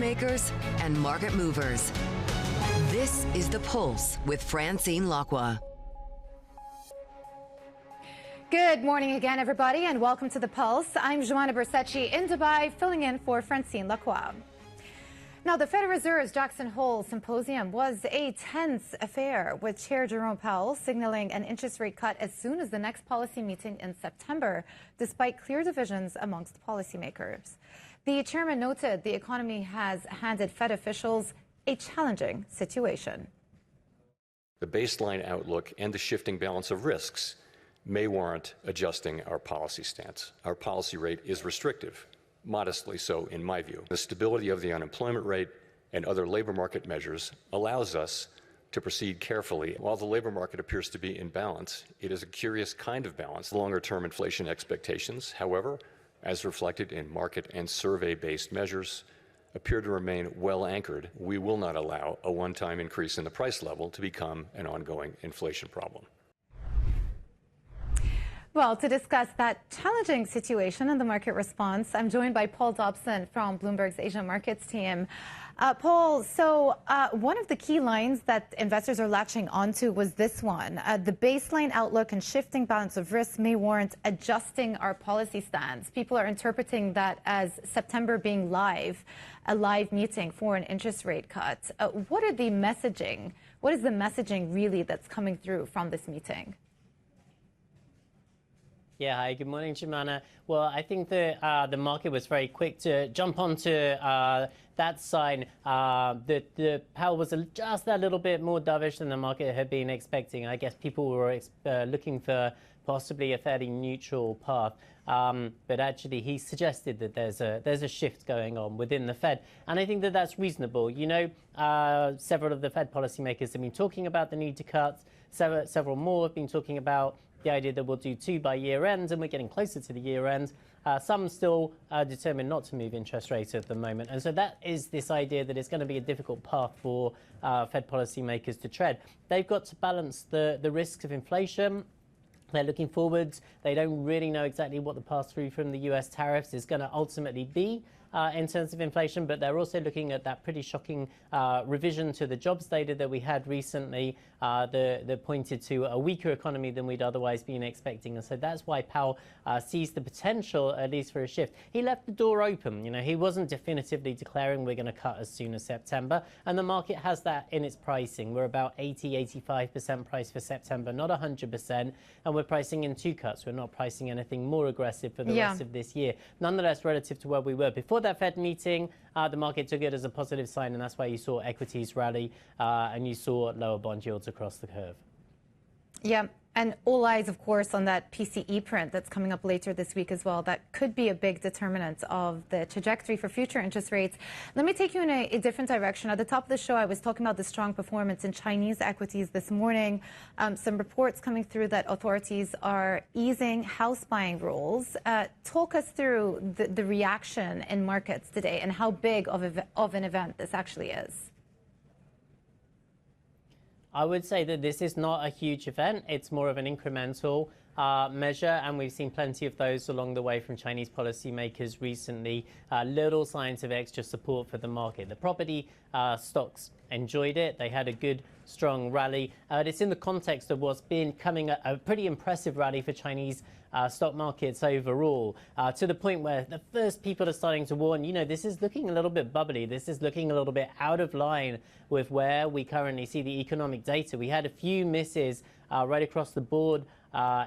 policymakers and market movers. This is The Pulse with Francine Lacqua. Good morning again, everybody, and welcome to The Pulse. I'm Joanna Bersecci in Dubai, filling in for Francine Lacqua. Now, the Federal Reserve's Jackson Hole Symposium was a tense affair, with Chair Jerome Powell signaling an interest rate cut as soon as the next policy meeting in September, despite clear divisions amongst policymakers. The chairman noted the economy has handed Fed officials a challenging situation. The baseline outlook and the shifting balance of risks may warrant adjusting our policy stance. Our policy rate is restrictive, modestly so in my view. The stability of the unemployment rate and other labor market measures allows us to proceed carefully. While the labor market appears to be in balance, it is a curious kind of balance. Longer-term inflation expectations, however, as reflected in market and survey-based measures, appear to remain well anchored. We will not allow a one-time increase in the price level to become an ongoing inflation problem. Well, to discuss that challenging situation and the market response, I'm joined by Paul Dobson from Bloomberg's Asia Markets team. Paul, so one of the key lines that investors are latching onto was this one. The baseline outlook and shifting balance of risk may warrant adjusting our policy stance. People are interpreting that as September being a live meeting for an interest rate cut. What is the messaging really that's coming through from this meeting? Yeah, hi, good morning, Jemana. Well, I think the market was very quick to jump onto that sign that the Powell was just a little bit more dovish than the market had been expecting. I guess people were looking for possibly a fairly neutral path. But actually, he suggested that there's a shift going on within the Fed. And I think that that's reasonable. You know, several of the Fed policymakers have been talking about the need to cut. Several more have been talking about the idea that we'll do 2 by year end, and we're getting closer to the year end. Some still determined not to move interest rates at the moment. And so that is this idea that it's going to be a difficult path for Fed policymakers to tread. They've got to balance the risks of inflation. They're looking forwards. They don't really know exactly what the pass-through from the US tariffs is going to ultimately be in terms of inflation, but they're also looking at that pretty shocking revision to the jobs data that we had recently that pointed to a weaker economy than we'd otherwise been expecting. And so that's why Powell sees the potential, at least for a shift. He left the door open. You know, he wasn't definitively declaring we're going to cut as soon as September, and the market has that in its pricing. We're about 85% price for September, not 100%, and we're pricing in 2 cuts. We're not pricing anything more aggressive for the rest of this year. Nonetheless, relative to where we were before that Fed meeting, the market took it as a positive sign, and that's why you saw equities rally and you saw lower bond yields across the curve. Yeah, and all eyes, of course, on that PCE print that's coming up later this week as well. That could be a big determinant of the trajectory for future interest rates. Let me take you in a different direction. At the top of the show, I was talking about the strong performance in Chinese equities this morning. Some reports coming through that authorities are easing house buying rules. Talk us through the reaction in markets today and how big of an event this actually is. I would say that this is not a huge event. It's more of an incremental measure, and we've seen plenty of those along the way from Chinese policymakers recently. Little signs of extra support for the market. The property stocks enjoyed it. They had a good, strong rally. It's in the context of what's been coming a pretty impressive rally for Chinese stock markets overall, to the point where the first people are starting to warn, you know, this is looking a little bit bubbly. This is looking a little bit out of line with where we currently see the economic data. We had a few misses right across the board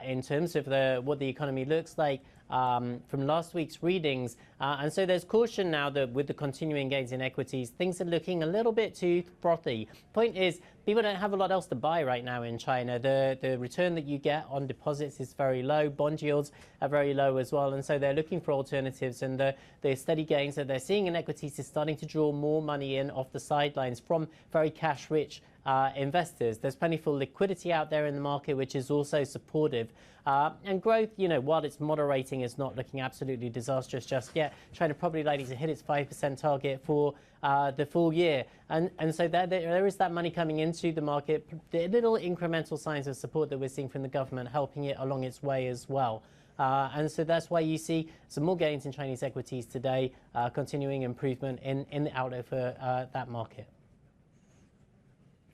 in terms of what the economy looks like from last week's readings. And so there's caution now that with the continuing gains in equities, things are looking a little bit too frothy. Point is, people don't have a lot else to buy right now in China. The return that you get on deposits is very low. Bond yields are very low as well. And so they're looking for alternatives. And the steady gains that they're seeing in equities is starting to draw more money in off the sidelines from very cash-rich investors. There's plentiful liquidity out there in the market, which is also supportive. And growth, you know, while it's moderating, is not looking absolutely disastrous just yet. China probably likely to hit its 5% target for the full year. And so there is that money coming into the market. The little incremental signs of support that we're seeing from the government helping it along its way as well. And so that's why you see some more gains in Chinese equities today, continuing improvement in the outlook for that market.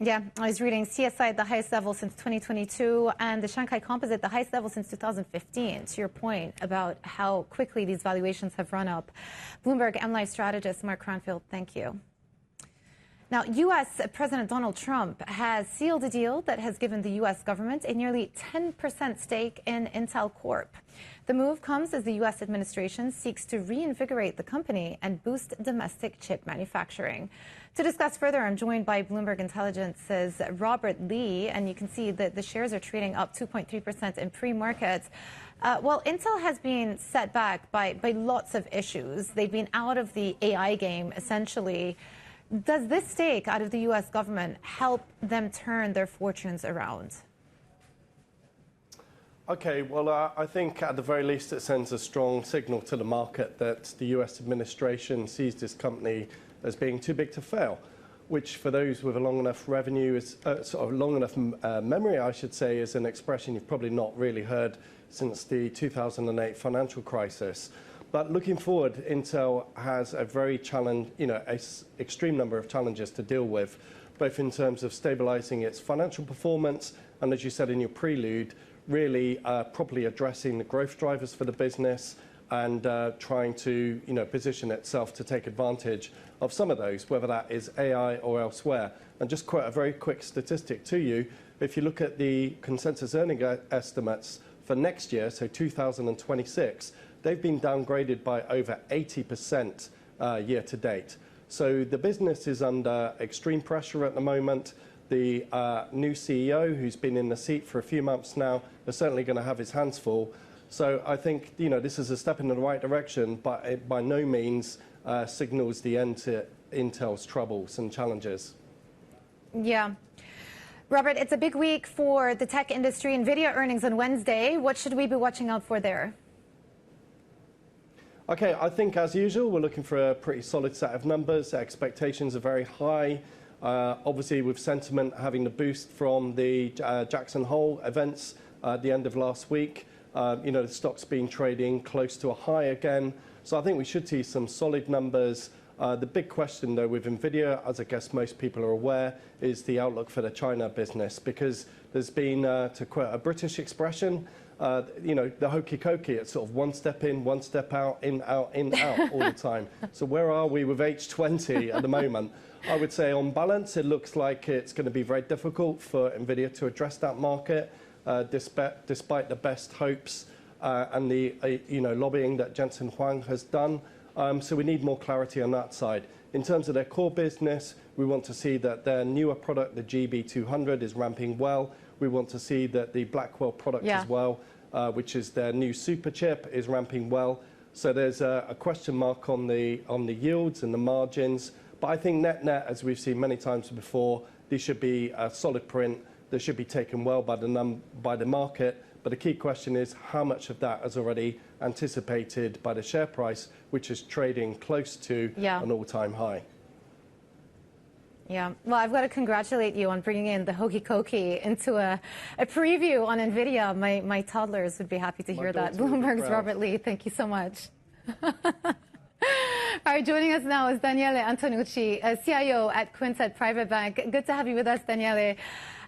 Yeah, I was reading CSI at the highest level since 2022 and the Shanghai Composite the highest level since 2015, to your point about how quickly these valuations have run up. Bloomberg MLive strategist Mark Cronfield, thank you. Now, U.S. President Donald Trump has sealed a deal that has given the U.S. government a nearly 10% stake in Intel Corp. The move comes as the U.S. administration seeks to reinvigorate the company and boost domestic chip manufacturing. To discuss further, I'm joined by Bloomberg Intelligence's Robert Lee, and you can see that the shares are trading up 2.3% in pre-market. Well, Intel has been set back by lots of issues. They've been out of the AI game, essentially. Does this stake out of the U.S. government help them turn their fortunes around? Okay, well, I think at the very least it sends a strong signal to the market that the U.S. administration sees this company as being too big to fail, which for those with a long enough revenue, is sort of long enough memory, I should say, is an expression you've probably not really heard since the 2008 financial crisis. But looking forward, Intel has a very extreme number of challenges to deal with, both in terms of stabilizing its financial performance and, as you said in your prelude, really properly addressing the growth drivers for the business and trying to position itself to take advantage of some of those, whether that is AI or elsewhere. And just quite a very quick statistic to you, if you look at the consensus earning estimates for next year, so 2026, they've been downgraded by over 80% year to date. So the business is under extreme pressure at the moment. The new CEO, who's been in the seat for a few months now, is certainly going to have his hands full. So I think this is a step in the right direction, but it by no means signals the end to Intel's troubles and challenges. Yeah. Robert, it's a big week for the tech industry. Nvidia earnings on Wednesday. What should we be watching out for there? Okay, I think as usual, we're looking for a pretty solid set of numbers. Expectations are very high. Obviously, with sentiment having the boost from the Jackson Hole events at the end of last week, the stock's been trading close to a high again. So I think we should see some solid numbers. The big question, though, with Nvidia, as I guess most people are aware, is the outlook for the China business, because there's been, to quote a British expression, the hokey cokey, it's sort of one step in, one step out, in, out all the time. So where are we with H20 at the moment? I would say on balance, it looks like it's going to be very difficult for Nvidia to address that market, despite the best hopes and the lobbying that Jensen Huang has done. So we need more clarity on that side. In terms of their core business, we want to see that their newer product, the GB200, is ramping well. We want to see that the Blackwell product as well, which is their new super chip, is ramping well. So there's a question mark on the yields and the margins. But I think net-net, as we've seen many times before, these should be a solid print. They should be taken well by the market. But the key question is how much of that is already anticipated by the share price, which is trading close to an all-time high. Yeah, well, I've got to congratulate you on bringing in the hokey cokey into a preview on Nvidia. My toddlers would be happy to hear that. Bloomberg's Robert Lee, thank you so much. All right, joining us now is Daniele Antonucci, CIO at Quintet Private Bank. Good to have you with us, Daniele.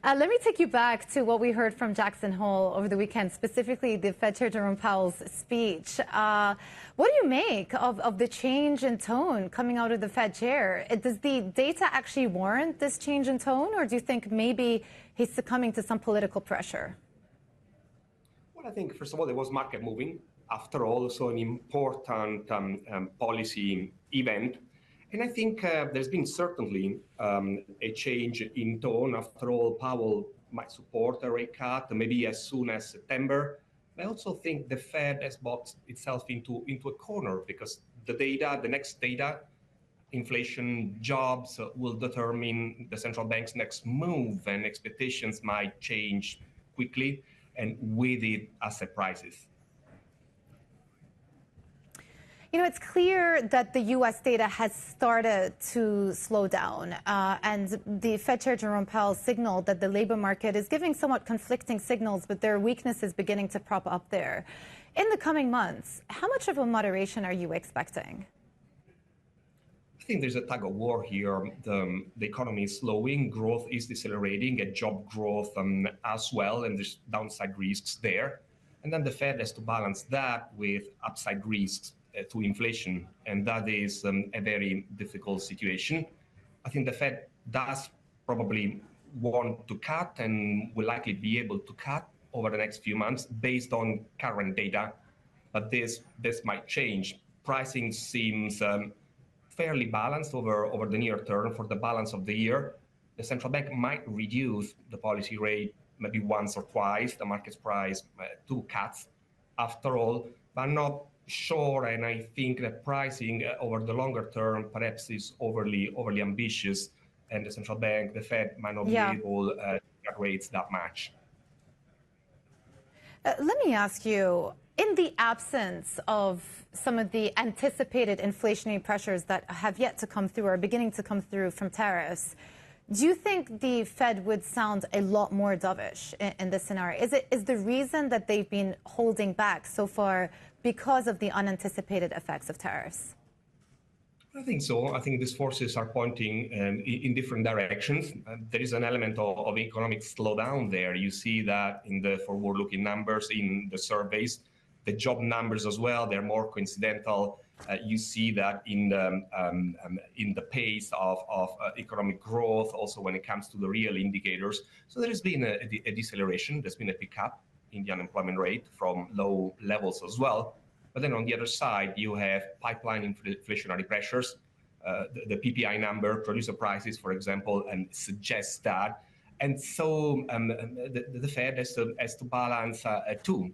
Let me take you back to what we heard from Jackson Hole over the weekend, specifically the Fed Chair Jerome Powell's speech. What do you make of the change in tone coming out of the Fed chair? Does the data actually warrant this change in tone, or do you think maybe he's succumbing to some political pressure? Well, I think, first of all, there was market moving. After all, so an important policy event. And I think there's been certainly a change in tone. After all, Powell might support a rate cut, maybe as soon as September. I also think the Fed has bought itself into a corner because the next data, inflation, jobs will determine the central bank's next move, and expectations might change quickly, and with it, asset prices. It's clear that the U.S. data has started to slow down, and the Fed Chair Jerome Powell signaled that the labor market is giving somewhat conflicting signals, but there are weaknesses beginning to prop up there. In the coming months, how much of a moderation are you expecting? I think there's a tug of war here. The economy is slowing, growth is decelerating, and job growth as well, and there's downside risks there. And then the Fed has to balance that with upside risks to inflation, and that is a very difficult situation. I think the Fed does probably want to cut and will likely be able to cut over the next few months based on current data, but this might change. Pricing seems fairly balanced over the near term for the balance of the year. The central bank might reduce the policy rate maybe once or twice, the market's price 2 cuts after all, but I'm not sure, and I think that pricing over the longer term perhaps is overly ambitious, and the central bank, the Fed, might not be able to cut rates that much. Let me ask you, in the absence of some of the anticipated inflationary pressures that have yet to come through or are beginning to come through from tariffs, do you think the Fed would sound a lot more dovish in this scenario? Is the reason that they've been holding back so far because of the unanticipated effects of tariffs? I think so. I think these forces are pointing in different directions. There is an element of economic slowdown there. You see that in the forward-looking numbers, in the surveys, the job numbers as well, they're more coincidental. You see that in the pace of economic growth, also when it comes to the real indicators. So there has been a deceleration. There's been a pickup in the unemployment rate from low levels as well. But then on the other side, you have pipeline inflationary pressures. The PPI number, producer prices, for example, suggests that. And so the Fed has to balance two.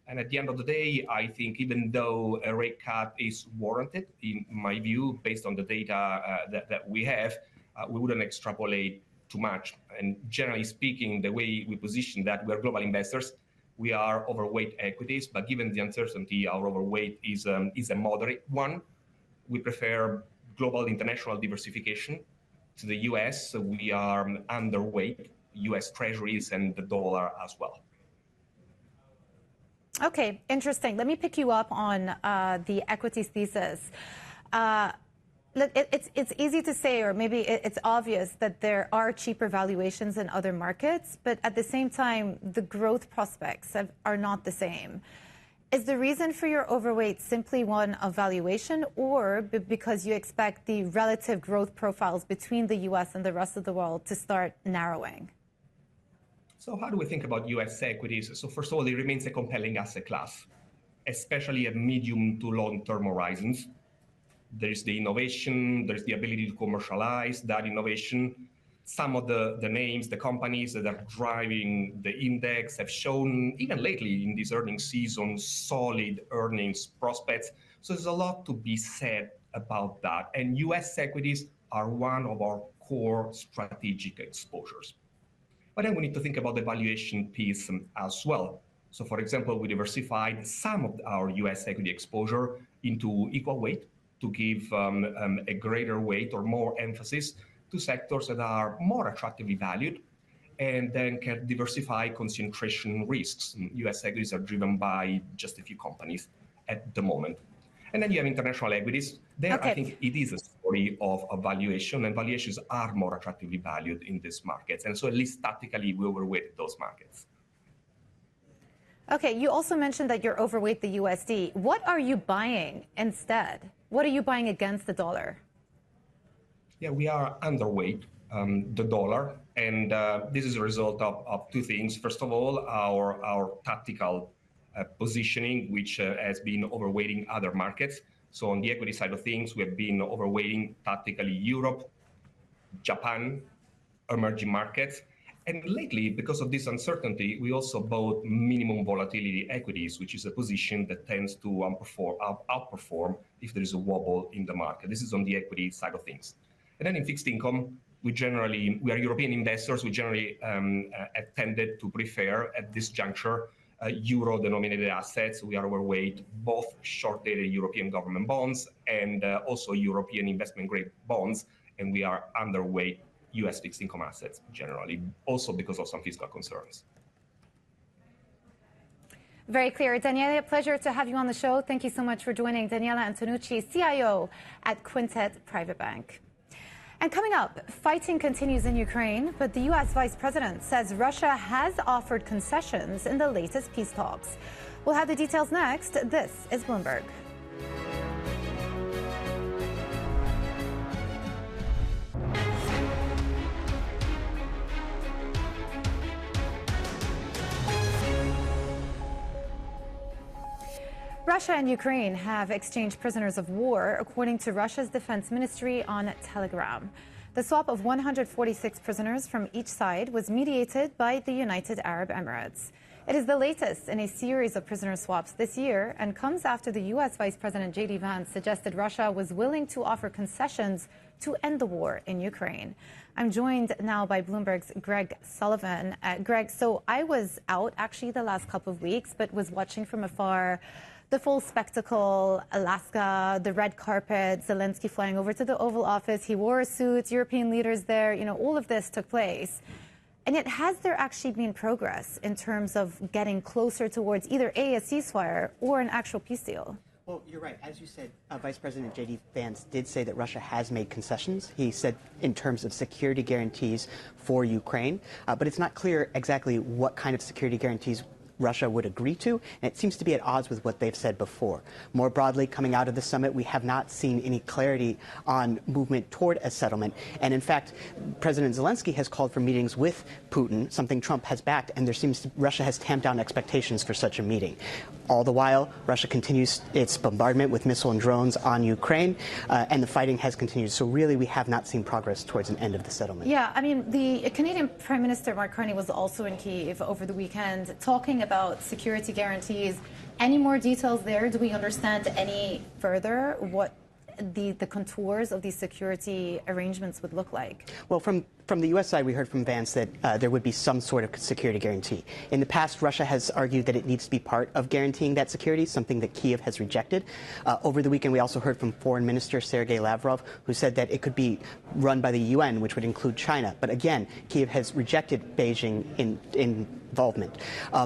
And at the end of the day, I think even though a rate cut is warranted, in my view, based on the data that we have, we wouldn't extrapolate too much. And generally speaking, the way we position that, we're global investors. We are overweight equities, but given the uncertainty, our overweight is a moderate one. We prefer global international diversification to the US, so we are underweight US treasuries and the dollar as well. Okay, interesting. Let me pick you up on the equities thesis. It's easy to say, or maybe it's obvious, that there are cheaper valuations in other markets, but at the same time, the growth prospects are not the same. Is the reason for your overweight simply one of valuation, or because you expect the relative growth profiles between the US and the rest of the world to start narrowing? So how do we think about US equities? So first of all, it remains a compelling asset class, especially at medium to long-term horizons. There is the innovation, there's the ability to commercialize that innovation. Some of the names, the companies that are driving the index have shown, even lately in this earnings season, solid earnings prospects. So there's a lot to be said about that. And US equities are one of our core strategic exposures. But then we need to think about the valuation piece as well. So for example, we diversified some of our US equity exposure into equal weight, to give a greater weight or more emphasis to sectors that are more attractively valued, and then can diversify concentration risks. US equities are driven by just a few companies at the moment. And then you have international equities. There, okay. I think it is a story of valuation, and valuations are more attractively valued in these markets. And so at least tactically, we overweight those markets. Okay, you also mentioned that you're overweight the USD. What are you buying instead? What are you buying against the dollar? Yeah, we are underweight the dollar, and this is a result of two things. First of all, our tactical positioning, which has been overweighting other markets. So on the equity side of things, we have been overweighting tactically Europe, Japan, emerging markets. And lately, because of this uncertainty, we also bought minimum volatility equities, which is a position that tends to outperform if there is a wobble in the market. This is on the equity side of things. And then in fixed income, we are European investors. We generally have tended to prefer at this juncture euro-denominated assets. We are overweight both short-dated European government bonds and also European investment-grade bonds, and we are underweight US fixed income assets generally, also because of some fiscal concerns. Very clear. Daniela, pleasure to have you on the show. Thank you so much for joining. Daniela Antonucci, CIO at Quintet Private Bank. And coming up, fighting continues in Ukraine, but the U.S. Vice President says Russia has offered concessions in the latest peace talks. We'll have the details next. This is Bloomberg. Russia and Ukraine have exchanged prisoners of war, according to Russia's defense ministry on Telegram. The swap of 146 prisoners from each side was mediated by the United Arab Emirates. It is the latest in a series of prisoner swaps this year and comes after the U.S. Vice President J.D. Vance suggested Russia was willing to offer concessions to end the war in Ukraine. I'm joined now by Bloomberg's Greg Sullivan. Greg, so I was out actually the last couple of weeks, but was watching from afar the full spectacle, Alaska, the red carpet, Zelensky flying over to the Oval Office. He wore a suit, European leaders there. You know, all of this took place. And yet, has there actually been progress in terms of getting closer towards either a ceasefire or an actual peace deal? Well, you're right. As you said, Vice President J.D. Vance did say that Russia has made concessions. He said in terms of security guarantees for Ukraine. But it's not clear exactly what kind of security guarantees Russia would agree to, and it seems to be at odds with what they've said before. More broadly, coming out of the summit, we have not seen any clarity on movement toward a settlement. And in fact, President Zelensky has called for meetings with Putin, something Trump has backed, and Russia has tamped down expectations for such a meeting. All the while, Russia continues its bombardment with missile and drones on Ukraine, and the fighting has continued. So really, we have not seen progress towards an end of the settlement. Yeah, I mean, the Canadian Prime Minister Mark Carney was also in Kyiv over the weekend talking about security guarantees. Any more details there? Do we understand any further what the contours of these security arrangements would look like? Well, from the U.S. side, we heard from Vance that there would be some sort of security guarantee. In the past, Russia has argued that it needs to be part of guaranteeing that security, something that Kyiv has rejected. Over the weekend, we also heard from Foreign Minister Sergei Lavrov, who said that it could be run by the UN, which would include China. But again, Kyiv has rejected Beijing in involvement.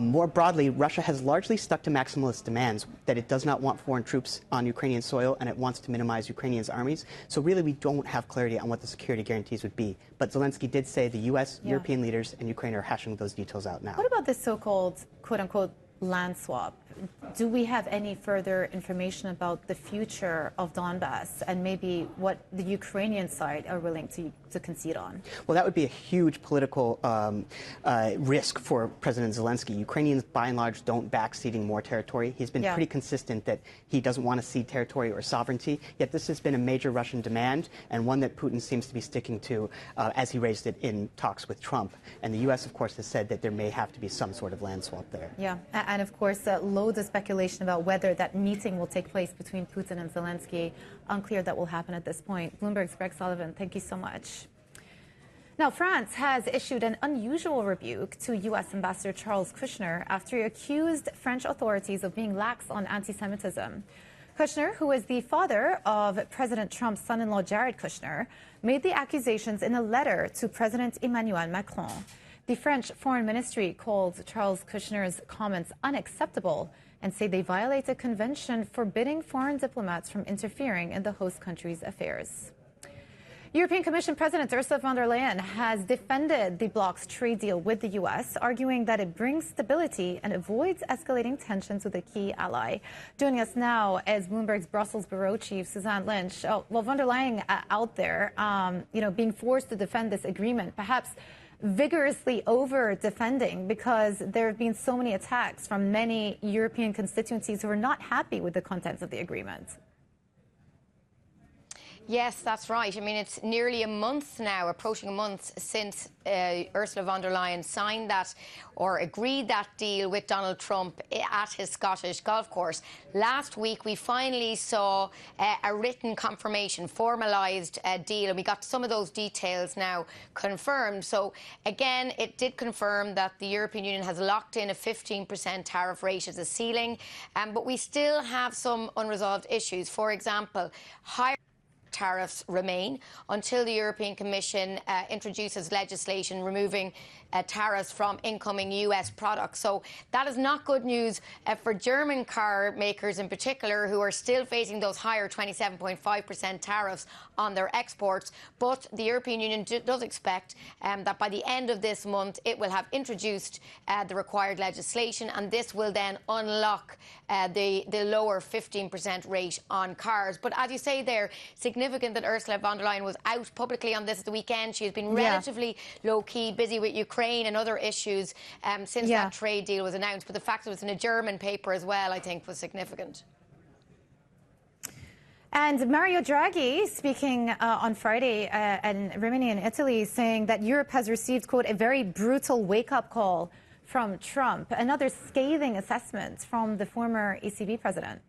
More broadly, Russia has largely stuck to maximalist demands that it does not want foreign troops on Ukrainian soil and it wants to minimize Ukrainians' armies. So really, we don't have clarity on what the security guarantees would be. But Zelensky did say the U.S., European leaders, and Ukraine are hashing those details out now. What about this so-called, quote-unquote, land swap? Do we have any further information about the future of Donbass and maybe what the Ukrainian side are willing to concede on? Well, that would be a huge political risk for President Zelensky. Ukrainians, by and large, don't back ceding more territory. He's been pretty consistent that he doesn't want to cede territory or sovereignty, yet this has been a major Russian demand and one that Putin seems to be sticking to as he raised it in talks with Trump. And the U.S., of course, has said that there may have to be some sort of land swap there. Yeah, and of course, loads of speculation about whether that meeting will take place between Putin and Zelensky. Unclear that will happen at this point. Bloomberg's Greg Sullivan, thank you so much. Now, France has issued an unusual rebuke to U.S. Ambassador Charles Kushner after he accused French authorities of being lax on anti-Semitism. Kushner, who is the father of President Trump's son-in-law Jared Kushner, made the accusations in a letter to President Emmanuel Macron. The French Foreign Ministry called Charles Kushner's comments unacceptable and say they violate a convention forbidding foreign diplomats from interfering in the host country's affairs. European Commission President Ursula von der Leyen has defended the bloc's trade deal with the U.S., arguing that it brings stability and avoids escalating tensions with a key ally. Joining us now is Bloomberg's Brussels bureau chief, Suzanne Lynch. Well, von der Leyen out there, being forced to defend this agreement, perhaps vigorously over-defending because there have been so many attacks from many European constituencies who are not happy with the contents of the agreement. Yes, that's right. I mean, it's nearly a month now, approaching a month since Ursula von der Leyen signed that or agreed that deal with Donald Trump at his Scottish golf course. Last week, we finally saw a written confirmation, formalised deal, and we got some of those details now confirmed. So, again, it did confirm that the European Union has locked in a 15% tariff rate as a ceiling, but we still have some unresolved issues. For example, higher tariffs remain until the European Commission introduces legislation removing tariffs from incoming US products. So that is not good news for German car makers in particular, who are still facing those higher 27.5% tariffs on their exports. But the European Union does expect that by the end of this month it will have introduced the required legislation, and this will then unlock the lower 15% rate on cars. But as you say there, significant that Ursula von der Leyen was out publicly on this at the weekend. She has been relatively low-key, busy with Ukraine and other issues since that trade deal was announced. But the fact that it was in a German paper as well, I think, was significant. And Mario Draghi, speaking on Friday in Rimini in Italy, saying that Europe has received, quote, a very brutal wake-up call from Trump. Another scathing assessment from the former ECB president.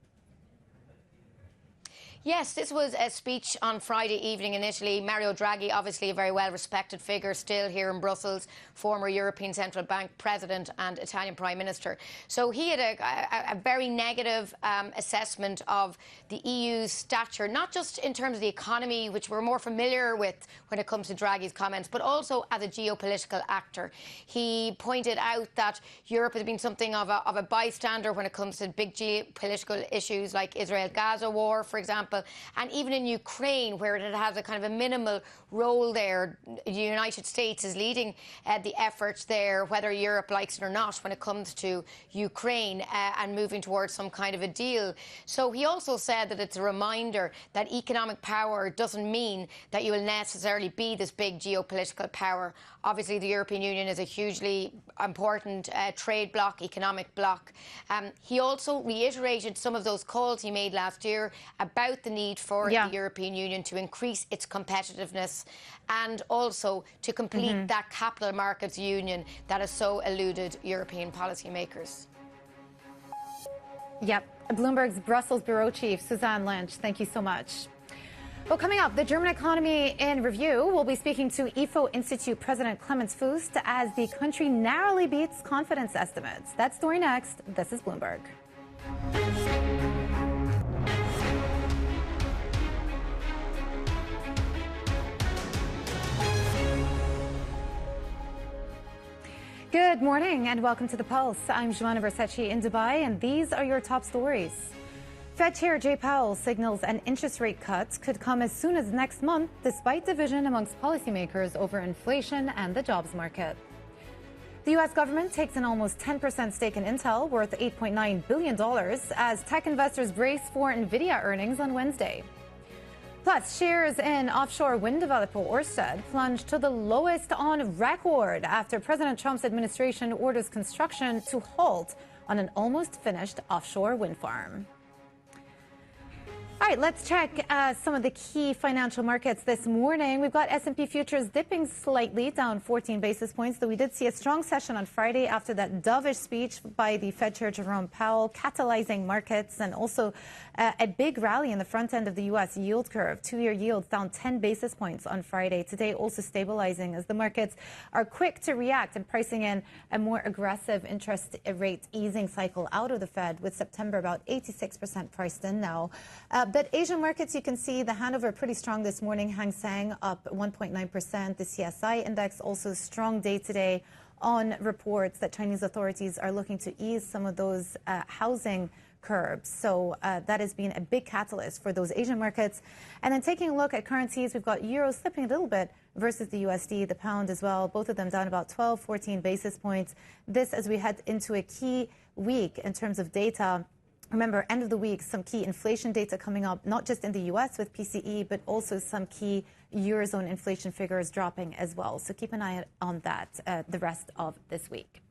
Yes, this was a speech on Friday evening in Italy. Mario Draghi, obviously a very well-respected figure still here in Brussels, former European Central Bank president and Italian prime minister. So he had a very negative assessment of the EU's stature, not just in terms of the economy, which we're more familiar with when it comes to Draghi's comments, but also as a geopolitical actor. He pointed out that Europe has been something of a bystander when it comes to big geopolitical issues like Israel-Gaza war, for example. And even in Ukraine, where it has a kind of a minimal role there, the United States is leading the efforts there, whether Europe likes it or not, when it comes to Ukraine and moving towards some kind of a deal. So he also said that it's a reminder that economic power doesn't mean that you will necessarily be this big geopolitical power. Obviously, the European Union is a hugely important trade bloc, economic bloc. He also reiterated some of those calls he made last year about the need for the European Union to increase its competitiveness and also to complete that capital markets union that has so eluded European policymakers. Yep. Bloomberg's Brussels bureau chief, Suzanne Lynch, thank you so much. Well, coming up, the German economy in review. We'll be speaking to IFO Institute President Clemens Fuest as the country narrowly beats confidence estimates. That story next. This is Bloomberg. Good morning and welcome to The Pulse. I'm Joanna Versace in Dubai, and these are your top stories. Fed Chair Jay Powell signals an interest rate cut could come as soon as next month, despite division amongst policymakers over inflation and the jobs market. The U.S. government takes an almost 10% stake in Intel, worth $8.9 billion, as tech investors brace for Nvidia earnings on Wednesday. Plus, shares in offshore wind developer Orsted plunged to the lowest on record after President Trump's administration orders construction to halt on an almost finished offshore wind farm. All right, let's check some of the key financial markets this morning. We've got S&P futures dipping slightly, down 14 basis points, though we did see a strong session on Friday after that dovish speech by the Fed Chair Jerome Powell, catalyzing markets, and also a big rally in the front end of the U.S. yield curve. Two-year yields down 10 basis points on Friday. Today also stabilizing as the markets are quick to react and pricing in a more aggressive interest rate easing cycle out of the Fed, with September about 86% priced in now. But Asian markets, you can see the Hanover pretty strong this morning. Hang Seng up 1.9%. The CSI index also strong day today on reports that Chinese authorities are looking to ease some of those housing curbs. So that has been a big catalyst for those Asian markets. And then taking a look at currencies, we've got euro slipping a little bit versus the USD, the pound as well, both of them down about 12, 14 basis points. This as we head into a key week in terms of data. Remember, end of the week, some key inflation data coming up, not just in the U.S. with PCE, but also some key Eurozone inflation figures dropping as well. So keep an eye on that the rest of this week.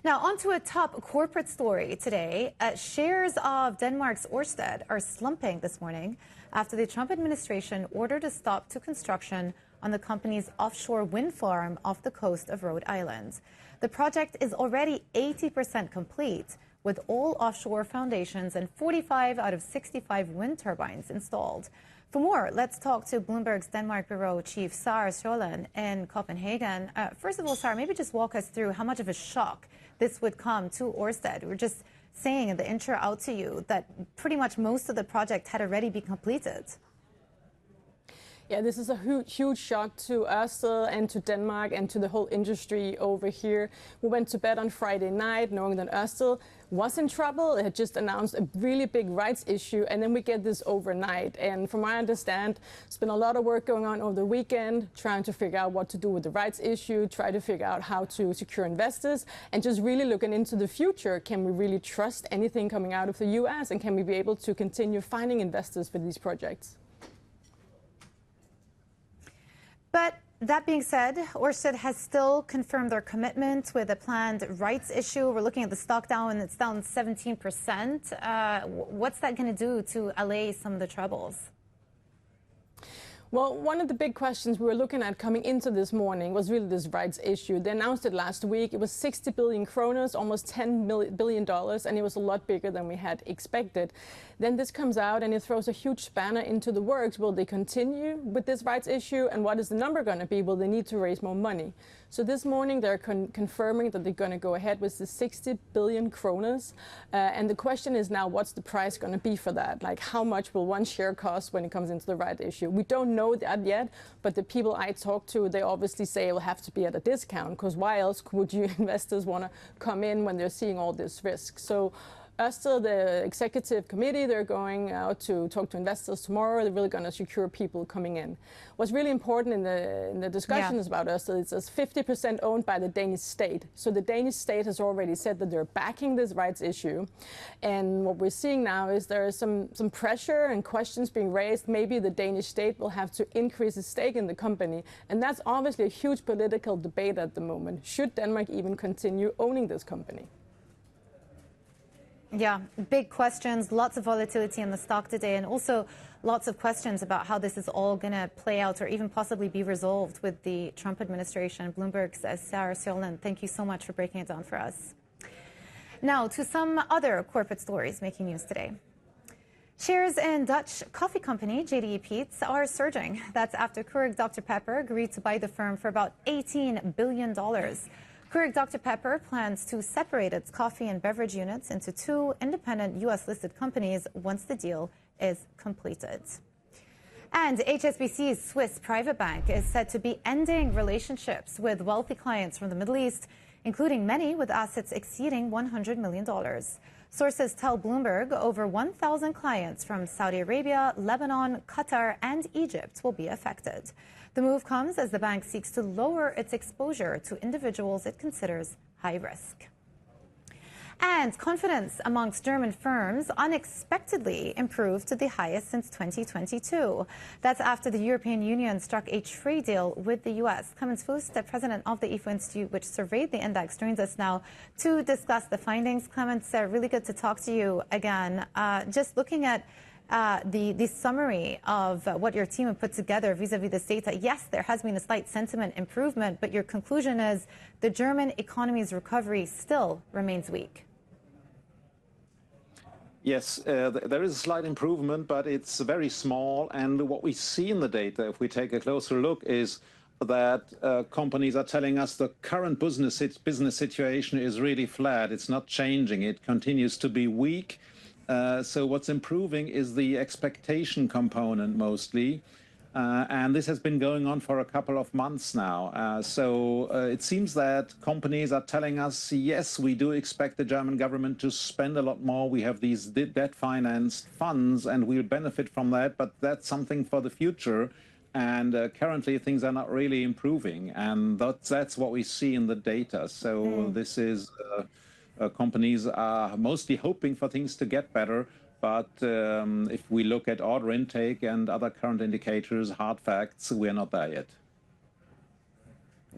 Now, on to a top corporate story today. Shares of Denmark's Orsted are slumping this morning after the Trump administration ordered a stop to construction on the company's offshore wind farm off the coast of Rhode Island. The project is already 80% complete, with all offshore foundations and 45 out of 65 wind turbines installed. For more, let's talk to Bloomberg's Denmark Bureau Chief Sara Sjølen in Copenhagen. First of all, Sara, maybe just walk us through how much of a shock this would come to Orsted. We're just saying in the intro out to you that pretty much most of the project had already been completed. Yeah, this is a huge shock to Orsted and to Denmark and to the whole industry over here. We went to bed on Friday night knowing that Orsted was in trouble. It had just announced a really big rights issue, and then we get this overnight. And from what I understand, there's been a lot of work going on over the weekend, trying to figure out what to do with the rights issue, try to figure out how to secure investors, and just really looking into the future. Can we really trust anything coming out of the US, and can we be able to continue finding investors for these projects? But that being said, Orsted has still confirmed their commitment with a planned rights issue. We're looking at the stock down, and it's down 17%. What's that going to do to allay some of the troubles? Well, one of the big questions we were looking at coming into this morning was really this rights issue. They announced it last week. It was 60 billion kroner, almost $10 billion, and it was a lot bigger than we had expected. Then this comes out and it throws a huge spanner into the works. Will they continue with this rights issue? And what is the number going to be? Will they need to raise more money? So this morning they're confirming that they're going to go ahead with the 60 billion kroner. And the question is now, what's the price going to be for that? Like, how much will one share cost when it comes into the rights issue? We don't know that yet, but the people I talk to, they obviously say it will have to be at a discount, because why else would you investors want to come in when they're seeing all this risk? So Orsted, the executive committee, they're going out to talk to investors tomorrow. They're really going to secure people coming in. What's really important in the discussions about Orsted is it's 50% owned by the Danish state. So the Danish state has already said that they're backing this rights issue. And what we're seeing now is there is some pressure and questions being raised. Maybe the Danish state will have to increase its stake in the company. And that's obviously a huge political debate at the moment. Should Denmark even continue owning this company? Yeah, big questions, lots of volatility in the stock today, and also lots of questions about how this is all going to play out or even possibly be resolved with the Trump administration. Bloomberg's Sarah Sjöland, thank you so much for breaking it down for us. Now to some other corporate stories making news today. Shares in Dutch coffee company JDE Peet's are surging. That's after Keurig Dr. Pepper agreed to buy the firm for about $18 billion. Keurig Dr. Pepper plans to separate its coffee and beverage units into two independent U.S.-listed companies once the deal is completed. And HSBC's Swiss private bank is said to be ending relationships with wealthy clients from the Middle East, including many with assets exceeding $100 million. Sources tell Bloomberg over 1,000 clients from Saudi Arabia, Lebanon, Qatar, and Egypt will be affected. The move comes as the bank seeks to lower its exposure to individuals it considers high risk. And confidence amongst German firms unexpectedly improved to the highest since 2022. That's after the European Union struck a trade deal with the U.S. Clemens Fuß, the president of the IFO Institute, which surveyed the index, joins us now to discuss the findings. Clemens, really good to talk to you again. Just looking at the summary of what your team had put together vis-a-vis this data, yes, there has been a slight sentiment improvement, but your conclusion is the German economy's recovery still remains weak. Yes, there is a slight improvement, but it's very small. And what we see in the data, if we take a closer look, is that companies are telling us the current business situation is really flat. It's not changing. It continues to be weak. So what's improving is the expectation component mostly. And this has been going on for a couple of months now. So it seems that companies are telling us, yes, we do expect the German government to spend a lot more. We have these debt-financed funds, and we'll benefit from that. But that's something for the future. And currently, things are not really improving. And that's what we see in the data. So this is companies are mostly hoping for things to get better. But if we look at order intake and other current indicators, hard facts, we're not there yet.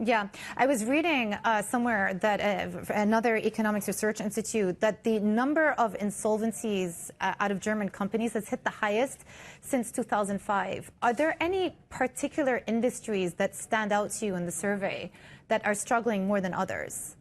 Yeah, I was reading somewhere that another economics research institute that the number of insolvencies out of German companies has hit the highest since 2005. Are there any particular industries that stand out to you in the survey that are struggling more than others?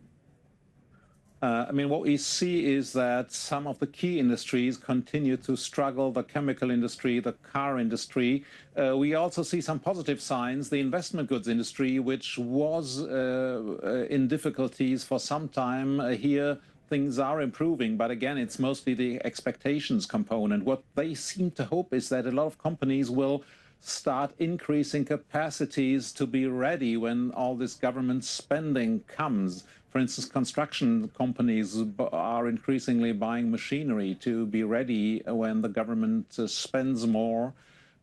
I mean, what we see is that some of the key industries continue to struggle, the chemical industry, the car industry. We also see some positive signs. The investment goods industry, which was in difficulties for some time, here things are improving. But again, it's mostly the expectations component. What they seem to hope is that a lot of companies will start increasing capacities to be ready when all this government spending comes. For instance, construction companies are increasingly buying machinery to be ready when the government spends more.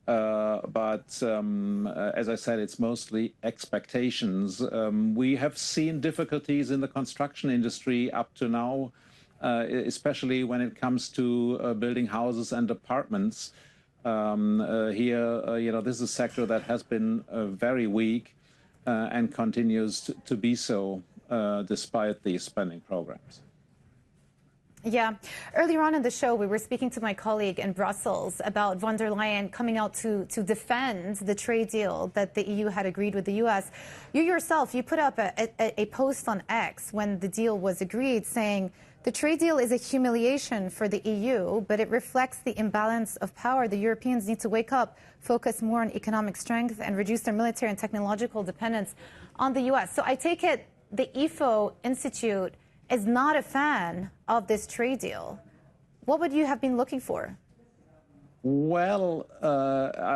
But as I said, it's mostly expectations. We have seen difficulties in the construction industry up to now, especially when it comes to building houses and apartments. Here, this is a sector that has been very weak and continues to be so despite these spending programs. Yeah. Earlier on in the show, we were speaking to my colleague in Brussels about von der Leyen coming out to defend the trade deal that the EU had agreed with the U.S. You yourself, you put up a post on X when the deal was agreed saying the trade deal is a humiliation for the EU, but it reflects the imbalance of power. The Europeans need to wake up, focus more on economic strength, and reduce their military and technological dependence on the U.S. So I take it the IFO Institute is not a fan of this trade deal. What would you have been looking for? Well,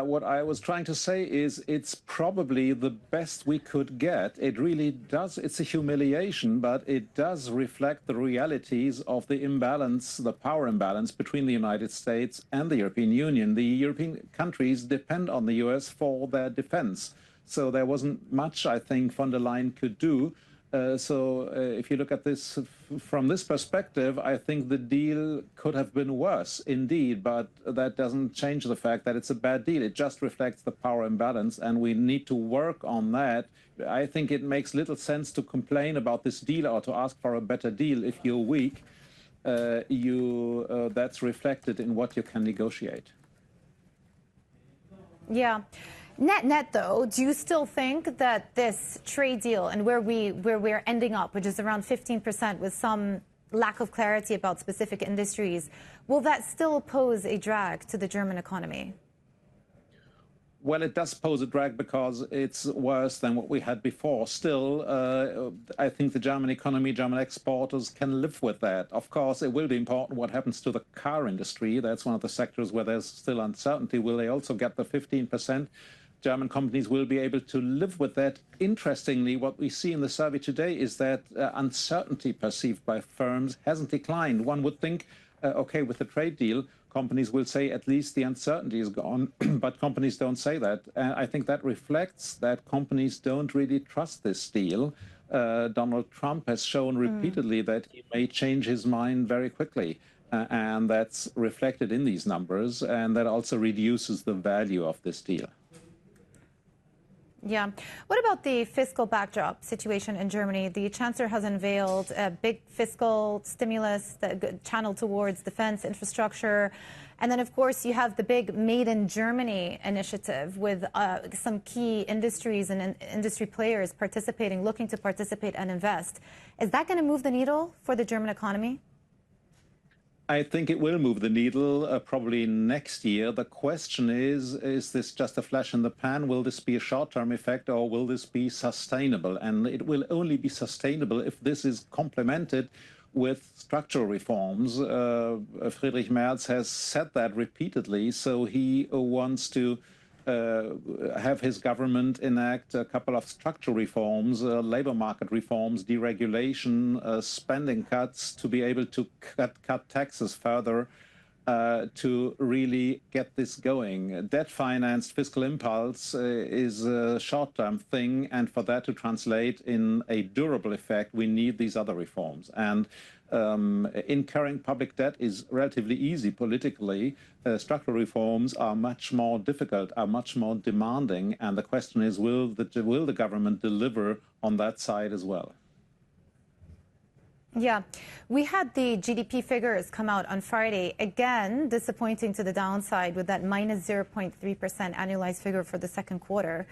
what I was trying to say is it's probably the best we could get. It really does. It's a humiliation, but it does reflect the realities of the imbalance, the power imbalance between the United States and the European Union. The European countries depend on the US for their defense. So there wasn't much, I think, von der Leyen could do. If you look at this from this perspective, I think the deal could have been worse indeed, but that doesn't change the fact that it's a bad deal. It just reflects the power imbalance, and we need to work on that. I think it makes little sense to complain about this deal or to ask for a better deal if you're weak. That's reflected in what you can negotiate. Yeah. Net, though, do you still think that this trade deal and where we're ending up, which is around 15% with some lack of clarity about specific industries, will that still pose a drag to the German economy? Well, it does pose a drag because it's worse than what we had before. Still, I think the German economy, German exporters can live with that. Of course, it will be important what happens to the car industry. That's one of the sectors where there's still uncertainty. Will they also get the 15%? German companies will be able to live with that. Interestingly, what we see in the survey today is that uncertainty perceived by firms hasn't declined. One would think, okay, with the trade deal, companies will say at least the uncertainty is gone, but companies don't say that. I think that reflects that companies don't really trust this deal. Donald Trump has shown repeatedly that he may change his mind very quickly. And that's reflected in these numbers, and that also reduces the value of this deal. Yeah. What about the fiscal backdrop situation in Germany? The Chancellor has unveiled a big fiscal stimulus that channeled towards defense infrastructure. And then, of course, you have the big Made in Germany initiative with some key industries and industry players participating, looking to participate and invest. Is that going to move the needle for the German economy? I think it will move the needle probably next year. The question is this just a flash in the pan? Will this be a short-term effect or will this be sustainable? And it will only be sustainable if this is complemented with structural reforms. Friedrich Merz has said that repeatedly, so he wants to have his government enact a couple of structural reforms, labor market reforms, deregulation, spending cuts, to be able to cut taxes further, to really get this going. Debt-financed fiscal impulse is a short-term thing, and for that to translate in a durable effect, we need these other reforms. And incurring public debt is relatively easy politically. Structural reforms are much more difficult, are much more demanding, and the question is, will the government deliver on that side as well? Yeah, we had the GDP figures come out on Friday, again disappointing to the downside with that minus 0.3% annualized figure for the second quarter.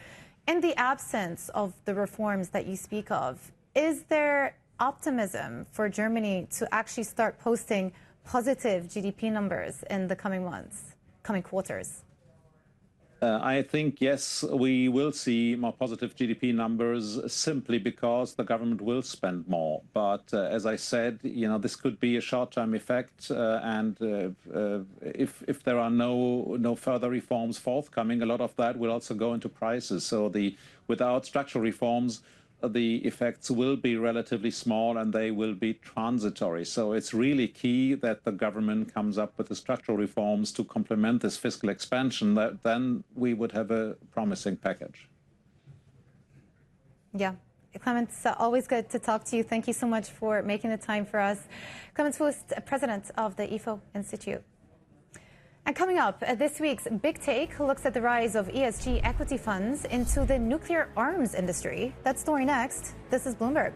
In the absence of the reforms that you speak of, is there optimism for Germany to actually start posting positive GDP numbers in the coming months, coming quarters? I think, yes, we will see more positive GDP numbers simply because the government will spend more. But as I said, this could be a short-term effect. And if there are no further reforms forthcoming, a lot of that will also go into prices. So without structural reforms, the effects will be relatively small and they will be transitory. So it's really key that the government comes up with the structural reforms to complement this fiscal expansion. Then we would have a promising package. Yeah. Clemens, always good to talk to you. Thank you so much for making the time for us. Clemens Fuest, president of the IFO Institute. And coming up, this week's Big Take looks at the rise of ESG equity funds into the nuclear arms industry. That story next. This is Bloomberg.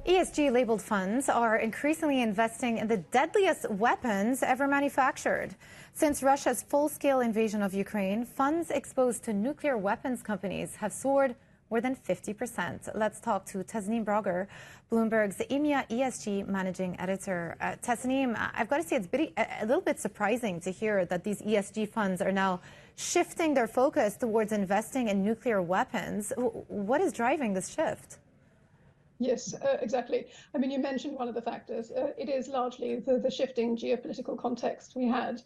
ESG-labeled funds are increasingly investing in the deadliest weapons ever manufactured. Since Russia's full-scale invasion of Ukraine, funds exposed to nuclear weapons companies have soared more than 50%. Let's talk to Tasneem Brogger, Bloomberg's EMEA ESG managing editor. Tasneem, I've got to say it's a little bit surprising to hear that these ESG funds are now shifting their focus towards investing in nuclear weapons. What is driving this shift? Yes, exactly. I mean, you mentioned one of the factors. It is largely the shifting geopolitical context we had.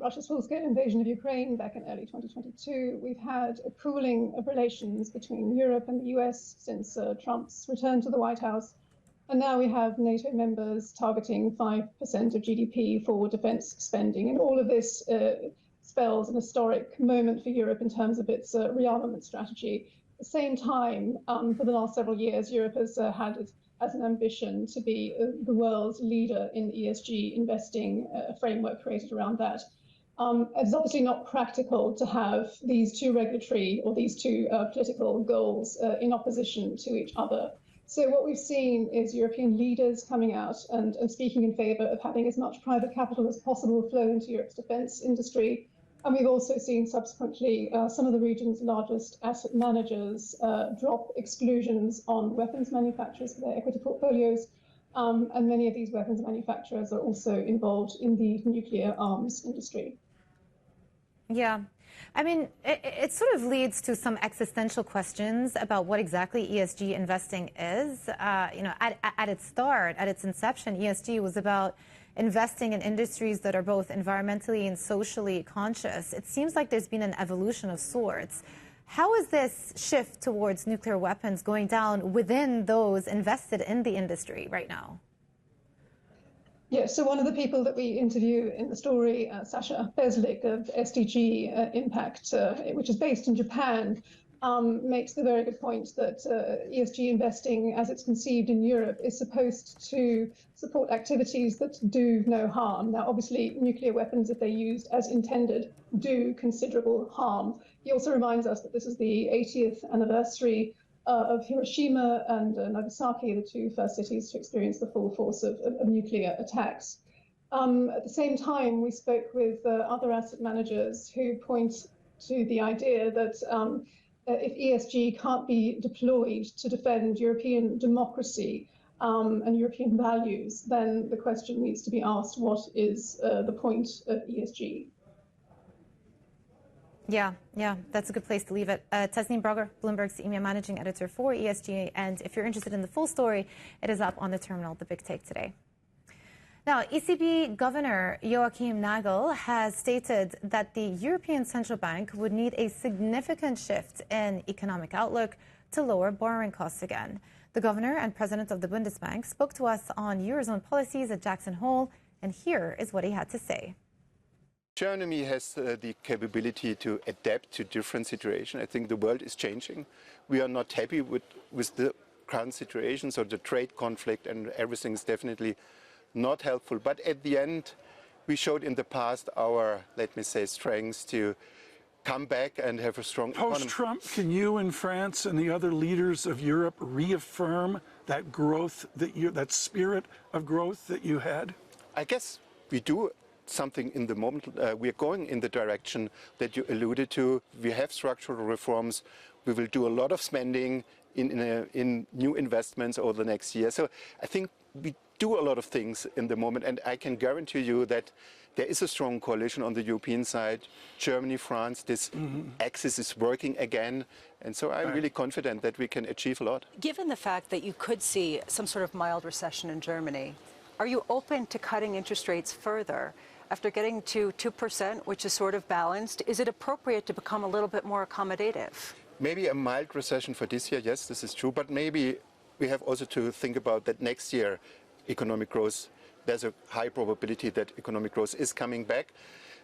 Russia's full-scale invasion of Ukraine back in early 2022. We've had a cooling of relations between Europe and the US since Trump's return to the White House. And now we have NATO members targeting 5% of GDP for defense spending. And all of this spells an historic moment for Europe in terms of its rearmament strategy. At the same time, for the last several years, Europe has had as an ambition to be the world's leader in ESG investing, a framework created around that. It's obviously not practical to have these two regulatory or these two political goals in opposition to each other. So what we've seen is European leaders coming out and speaking in favor of having as much private capital as possible flow into Europe's defense industry. And we've also seen subsequently some of the region's largest asset managers drop exclusions on weapons manufacturers for their equity portfolios. And many of these weapons manufacturers are also involved in the nuclear arms industry. Yeah. I mean, it sort of leads to some existential questions about what exactly ESG investing is. At its start, at its inception, ESG was about investing in industries that are both environmentally and socially conscious. It seems like there's been an evolution of sorts. How is this shift towards nuclear weapons going down within those invested in the industry right now? Yeah, so one of the people that we interview in the story, Sasha Beslik of SDG Impact, which is based in Japan, makes the very good point that ESG investing, as it's conceived in Europe, is supposed to support activities that do no harm. Now, obviously, nuclear weapons, if they're used as intended, do considerable harm. He also reminds us that this is the 80th anniversary of Hiroshima and Nagasaki, the two first cities to experience the full force of nuclear attacks. At the same time, we spoke with other asset managers who point to the idea that if ESG can't be deployed to defend European democracy and European values, then the question needs to be asked, what is the point of ESG? Yeah, that's a good place to leave it. Tasneem Brogger, Bloomberg's EMEA managing editor for ESG. And if you're interested in the full story, it is up on the terminal, The Big Take today. Now, ECB Governor Joachim Nagel has stated that the European Central Bank would need a significant shift in economic outlook to lower borrowing costs again. The governor and president of the Bundesbank spoke to us on Eurozone policies at Jackson Hole, and here is what he had to say. Germany has the capability to adapt to different situations. I think the world is changing. We are not happy with the current situation, so the trade conflict and everything is definitely not helpful. But at the end, we showed in the past our, let me say, strengths to come back and have a strong economy. Post-Trump, can you and France and the other leaders of Europe reaffirm that growth, that spirit of growth that you had? I guess we do something in the moment. We are going in the direction that you alluded to. We have structural reforms. We will do a lot of spending in new investments over the next year. So I think we do a lot of things in the moment, and I can guarantee you that there is a strong coalition on the European side. Germany, France, this axis is working again. And so I'm really confident that we can achieve a lot. Given the fact that you could see some sort of mild recession in Germany, are you open to cutting interest rates further? After getting to 2%, which is sort of balanced, is it appropriate to become a little bit more accommodative? Maybe a mild recession for this year, yes, this is true. But maybe we have also to think about that next year economic growth, there's a high probability that economic growth is coming back.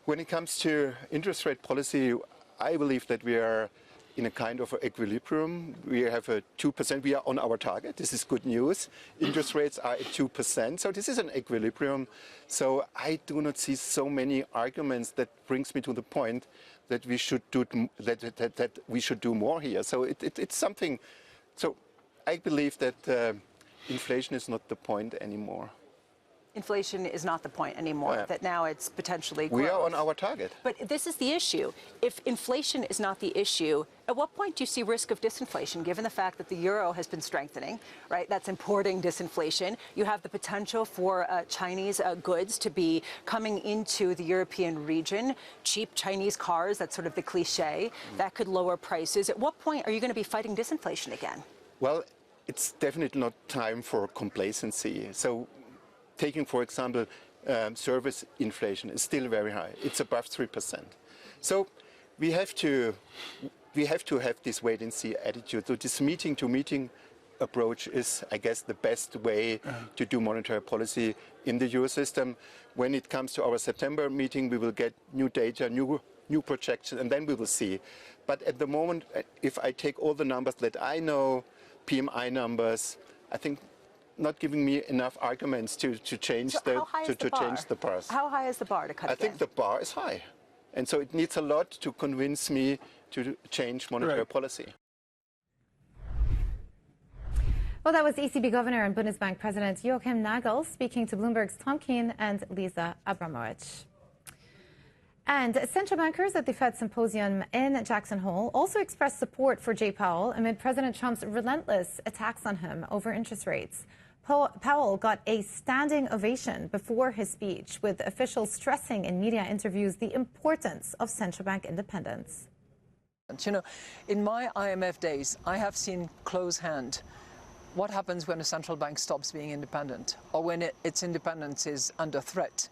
When it comes to interest rate policy, I believe that we are in a kind of equilibrium. We have a 2%. We are on our target. This is good news. Interest rates are at 2%. So this is an equilibrium. So I do not see so many arguments that brings me to the point that we should do that we should do more here. So it's something. So I believe that inflation is not the point anymore. Inflation is not the point anymore, that now it's potentially growth. We are on our target. But this is the issue. If inflation is not the issue, at what point do you see risk of disinflation, given the fact that the euro has been strengthening, right? That's importing disinflation. You have the potential for Chinese goods to be coming into the European region, cheap Chinese cars, that's sort of the cliche, that could lower prices. At what point are you going to be fighting disinflation again? Well, it's definitely not time for complacency. So taking, for example, service inflation is still very high. It's above 3%. So we have to have this wait-and-see attitude. So this meeting-to-meeting approach is, I guess, the best way to do monetary policy in the euro system. When it comes to our September meeting, we will get new data, new projections, and then we will see. But at the moment, if I take all the numbers that I know, PMI numbers, I think not giving me enough arguments to change change the bars. How high is the bar to cut I think the bar is high. And so it needs a lot to convince me to change monetary policy. Well, that was ECB Governor and Bundesbank President Joachim Nagel speaking to Bloomberg's Tom Keene and Lisa Abramowicz. And central bankers at the Fed symposium in Jackson Hole also expressed support for Jay Powell amid President Trump's relentless attacks on him over interest rates. Powell got a standing ovation before his speech, with officials stressing in media interviews the importance of central bank independence. You know, in my IMF days, I have seen close hand what happens when a central bank stops being independent or when its independence is under threat.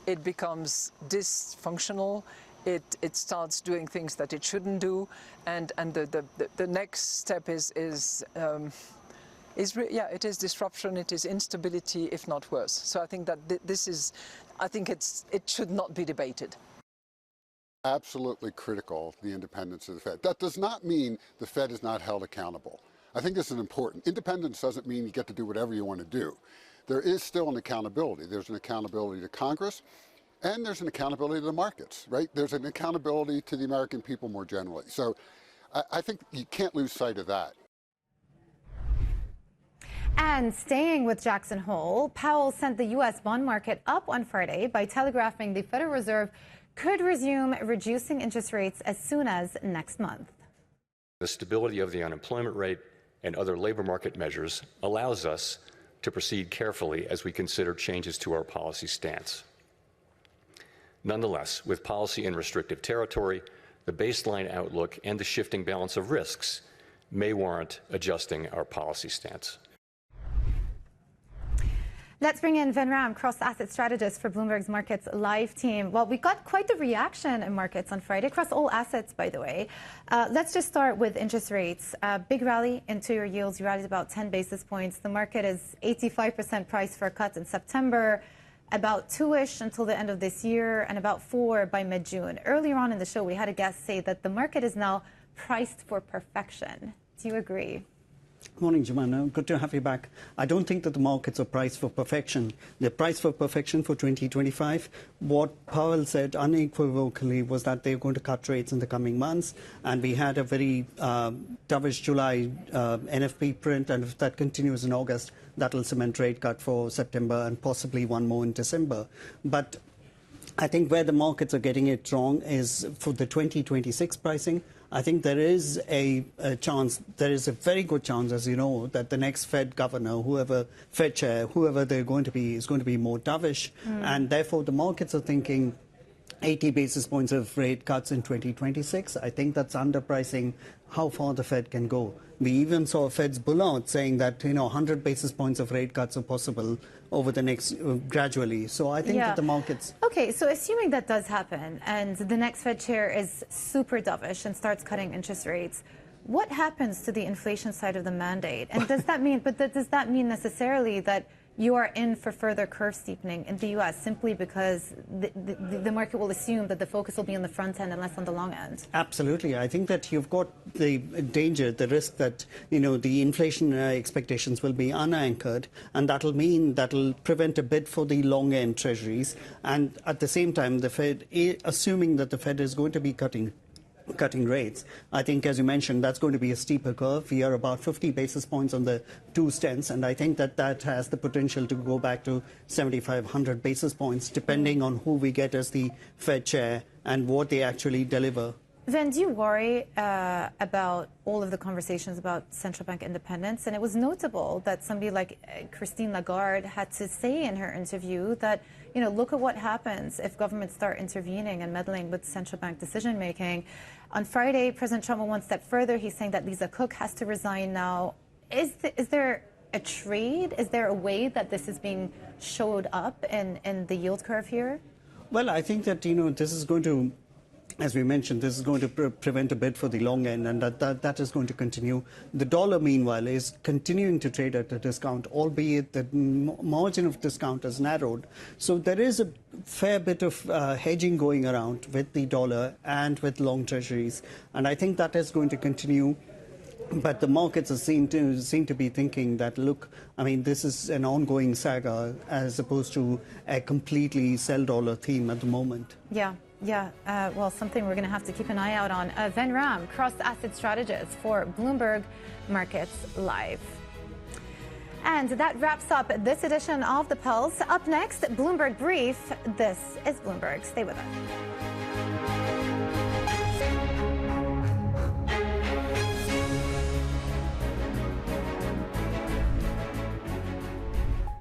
It becomes dysfunctional. It starts doing things that it shouldn't do, and the next step is it is disruption, it is instability, if not worse. So I think that it should not be debated. Absolutely critical, the independence of the Fed. That does not mean the Fed is not held accountable. I think this is important. Independence doesn't mean you get to do whatever you want to do. There is still an accountability. There's an accountability to Congress, and there's an accountability to the markets, right? There's an accountability to the American people more generally. So I think you can't lose sight of that. And staying with Jackson Hole, Powell sent the U.S. bond market up on Friday by telegraphing the Federal Reserve could resume reducing interest rates as soon as next month. The stability of the unemployment rate and other labor market measures allows us to proceed carefully as we consider changes to our policy stance. Nonetheless, with policy in restrictive territory, the baseline outlook and the shifting balance of risks may warrant adjusting our policy stance. Let's bring in Ven Ram, cross-asset strategist for Bloomberg's Markets Live team. Well, we got quite the reaction in markets on Friday, across all assets, by the way. Let's just start with interest rates. Big rally in two-year yields. You rallied about 10 basis points. The market is 85% priced for a cut in September, about 2-ish until the end of this year, and about 4 by mid-June. Earlier on in the show, we had a guest say that the market is now priced for perfection. Do you agree? Morning, Jemima. Good to have you back. I don't think that the markets are priced for perfection. They're priced for perfection for 2025. What Powell said unequivocally was that they're going to cut rates in the coming months. And we had a very dovish July NFP print. And if that continues in August, that will cement rate cut for September and possibly one more in December. But I think where the markets are getting it wrong is for the 2026 pricing. I think there is a chance, there is a very good chance, as you know, that the next Fed governor, Fed chair, whoever they're going to be, is going to be more dovish. And therefore, the markets are thinking 80 basis points of rate cuts in 2026. I think that's underpricing how far the Fed can go. We even saw Fed's bull-out saying that 100 basis points of rate cuts are possible over the next gradually. So I think that the markets. Okay, so assuming that does happen, and the next Fed chair is super dovish and starts cutting interest rates, what happens to the inflation side of the mandate? And does that mean? Does that mean necessarily that you are in for further curve steepening in the U.S. simply because the market will assume that the focus will be on the front end and less on the long end? Absolutely. I think that you've got the danger, the risk that, the inflation expectations will be unanchored, and that'll prevent a bid for the long end treasuries. And at the same time, the Fed, assuming that the Fed is going to be cutting rates, I think, as you mentioned, that's going to be a steeper curve. We are about 50 basis points on the two stents, and I think that has the potential to go back to 75, 100 basis points, depending on who we get as the Fed chair and what they actually deliver. Then do you worry about all of the conversations about central bank independence? And it was notable that somebody like Christine Lagarde had to say in her interview that, look at what happens if governments start intervening and meddling with central bank decision making. On Friday, President Trump went one step further. He's saying that Lisa Cook has to resign now. Is there a trade? Is there a way that this is being showed up in the yield curve here? Well, I think that, this is going to, as we mentioned, this is going to prevent a bid for the long end, and that is going to continue. The dollar, meanwhile, is continuing to trade at a discount, albeit the margin of discount has narrowed. So there is a fair bit of hedging going around with the dollar and with long treasuries, and I think that is going to continue. But the markets seem to be thinking that, look, this is an ongoing saga as opposed to a completely sell dollar theme at the moment. Yeah, well, something we're going to have to keep an eye out on. Ven Ram, cross-asset strategist for Bloomberg Markets Live. And that wraps up this edition of The Pulse. Up next, Bloomberg Brief. This is Bloomberg. Stay with us.